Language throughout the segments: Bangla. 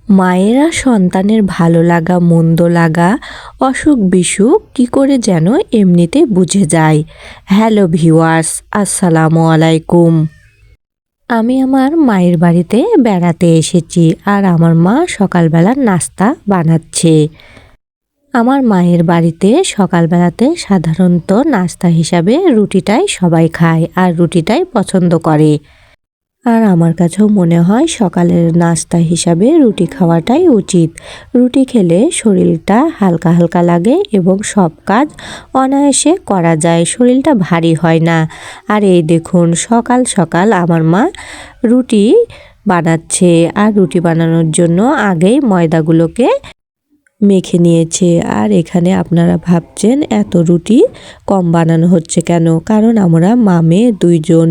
মায়েরা সন্তানের ভালো লাগা মন্দ লাগা অসুখ বিসুখ কী করে যেন এমনিতে বুঝে যায়। হ্যালো ভিউয়ার্স, আসসালামু আলাইকুম। আমি আমার মায়ের বাড়িতে বেড়াতে এসেছি আর আমার মা সকালবেলা নাস্তা বানাচ্ছে। আমার মায়ের বাড়িতে সকালবেলাতে সাধারণত নাস্তা হিসাবে রুটিটাই সবাই খায় আর রুটিটাই পছন্দ করে। আর আমার কাছেও মনে হয় সকালের নাস্তা হিসাবে রুটি খাওয়াটাই উচিত। রুটি খেলে শরীরটা হালকা হালকা লাগে এবং সব কাজ অনায়াসে করা যায়, শরীরটা ভারী হয় না। আর এই দেখুন সকাল সকাল আমার মা রুটি বানাচ্ছে আর রুটি বানানোর জন্য আগেই ময়দাগুলোকে মেখে নিয়েছে। আর এখানে আপনারা ভাবছেন এত রুটি কম বানানো হচ্ছে কেন, কারণ আমরা মা মেয়ে দুইজন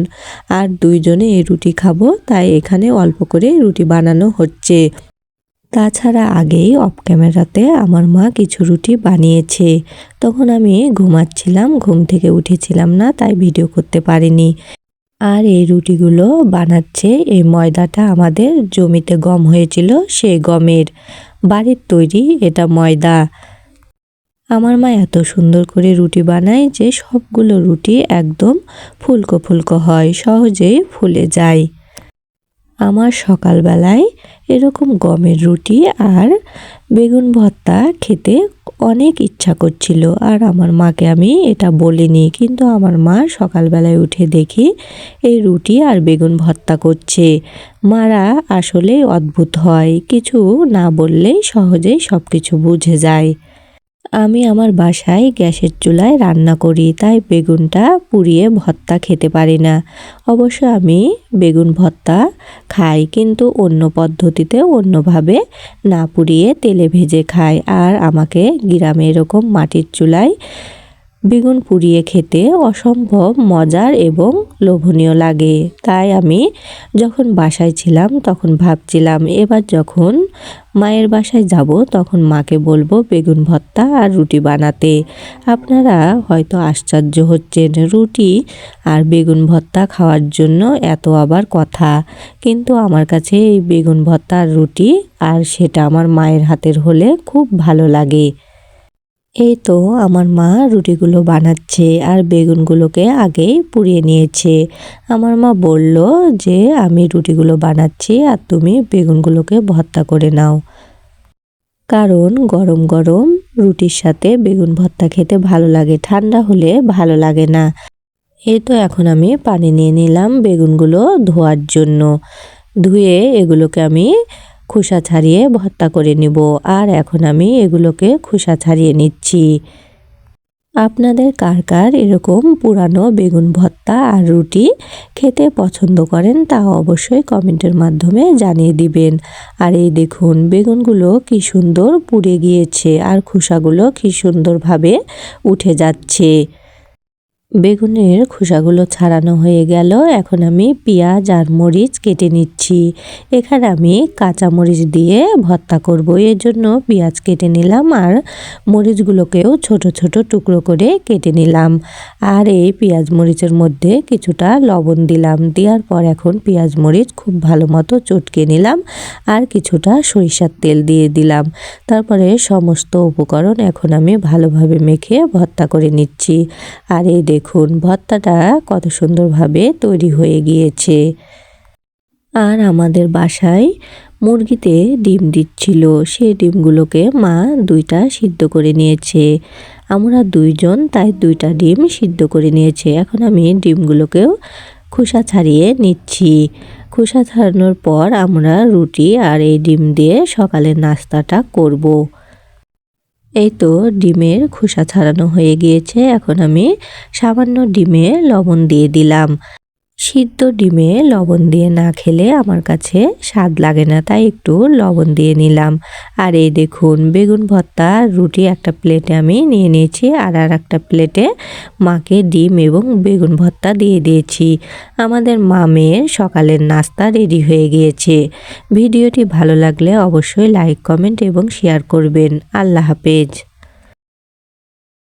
আর দুইজনে এই রুটি খাবো, তাই এখানে অল্প করে রুটি বানানো হচ্ছে। তাছাড়া আগেই অফ ক্যামেরাতে আমার মা কিছু রুটি বানিয়েছে, তখন আমি ঘুমাচ্ছিলাম, ঘুম থেকে উঠেছিলাম না, তাই ভিডিও করতে পারিনি। আর এই রুটিগুলো বানাচ্ছে এই ময়দাটা আমাদের জমিতে গম হয়েছিল, সেই গমের বাড়ির তৈরি এটা ময়দা। আমার মা এত সুন্দর করে রুটি বানায় যে সবগুলো রুটি একদম ফুলকো ফুলকো হয়, সহজেই ফুলে যায়। আমার সকালবেলায় এরকম গমের রুটি আর বেগুন ভর্তা খেতে অনেক ইচ্ছা করছিল, আর আমার মাকে আমি এটা বলিনি, কিন্তু আমার মা সকালবেলায় উঠে দেখি এই রুটি আর বেগুন ভর্তা করছে। মারা আসলে অদ্ভুত হয়, কিছু না বললেই সহজেই সব কিছু বুঝে যায়। আমি আমার বাসায় গ্যাসের চুলায় রান্না করি, তাই বেগুনটা পুড়িয়ে ভর্তা খেতে পারি না। অবশ্য আমি বেগুন ভর্তা খাই, কিন্তু অন্য পদ্ধতিতে অন্যভাবে না পুড়িয়ে তেলে ভেজে খাই। আর আমাকে গ্রামে এরকম মাটির চুলায় বেগুন পুড়িয়ে খেতে অসম্ভব মজার এবং লোভনীয় লাগে। তাই আমি যখন বাসায় ছিলাম তখন ভাবছিলাম এবার যখন মায়ের বাসায় যাব তখন মাকে বলবো বেগুন ভর্তা আর রুটি বানাতে। আপনারা হয়তো আশ্চর্য হচ্ছেন, রুটি আর বেগুন ভর্তা খাওয়ার জন্য এত আবার কথা, কিন্তু আমার কাছে এই বেগুন ভর্তা আর রুটি আর সেটা আমার মায়ের হাতের হলে খুব ভালো লাগে। এই তো আমার মা রুটিগুলো বানাচ্ছে আর বেগুনগুলোকে আগেই পুড়িয়ে নিয়েছে। আমার মা বলল যে আমি রুটিগুলো বানাচ্ছি আর তুমি বেগুনগুলোকে ভর্তা করে নাও, কারণ গরম গরম রুটির সাথে বেগুন ভর্তা খেতে ভালো লাগে, ঠান্ডা হলে ভালো লাগে না। এই তো এখন আমি পানি নিয়ে নিলাম বেগুনগুলো ধোয়ার জন্য। ধুয়ে এগুলোকে আমি খোসা ছাড়িয়ে ভর্তা করে নিব। আর এখন আমি এগুলোকে খোসা ছাড়িয়ে নিচ্ছি। আপনাদের কার কার এরকম পুরানো বেগুন ভর্তা আর রুটি খেতে পছন্দ করেন তা অবশ্যই কমেন্টের মাধ্যমে জানিয়ে দিবেন। আর এই দেখুন বেগুনগুলো কি সুন্দর পুড়ে গিয়েছে আর খোসাগুলো কি সুন্দরভাবে উঠে যাচ্ছে। বেগুনের খোসাগুলো ছাড়ানো হয়ে গেল, এখন আমি পেঁয়াজ আর মরিচ কেটে নিচ্ছি। এখানে আমি কাঁচা মরিচ দিয়ে ভর্তা করব, এর জন্য পেঁয়াজ কেটে নিলাম আর মরিচগুলোকেও ছোট ছোট টুকরো করে কেটে নিলাম। আর এই পেঁয়াজ মরিচের মধ্যে কিছুটা লবণ দিলাম, দেওয়ার পর এখন পেঁয়াজ মরিচ খুব ভালো মতো চটকে নিলাম আর কিছুটা সরিষার তেল দিয়ে দিলাম। তারপরে সমস্ত উপকরণ এখন আমি ভালোভাবে মেখে ভর্তা করে নিচ্ছি। আর এই দেখুন ভর্তাটা কত সুন্দরভাবে তৈরি হয়ে গিয়েছে। আর আমাদের বাসায় মুরগিতে ডিম দিচ্ছিল, সেই ডিমগুলোকে মা দুইটা সিদ্ধ করে নিয়েছে। আমরা দুইজন, তাই দুইটা ডিম সিদ্ধ করে নিয়েছে। এখন আমি ডিমগুলোকেও খোসা ছাড়িয়ে নিচ্ছি। খোসা ছাড়ানোর পর আমরা রুটি আর এই ডিম দিয়ে সকালের নাস্তাটা করব। এই তো ডিমের খোসা ছাড়ানো হয়ে গিয়েছে, এখন আমি সামান্য ডিমে লবণ দিয়ে দিলাম। সিদ্ধ ডিমে লবণ দিয়ে না খেলে আমার কাছে স্বাদ লাগে না, তাই একটু লবণ দিয়ে নিলাম। আর এই দেখুন বেগুন ভর্তা রুটি একটা প্লেটে আমি নিয়ে নিয়েছি আর একটা প্লেটে মাকে ডিম এবং বেগুন ভর্তা দিয়ে দিয়েছি। আমাদের মা মেয়ের সকালের নাস্তা রেডি হয়ে গিয়েছে। ভিডিওটি ভালো লাগলে অবশ্যই লাইক কমেন্ট এবং শেয়ার করবেন। আল্লাহ হাফেজ।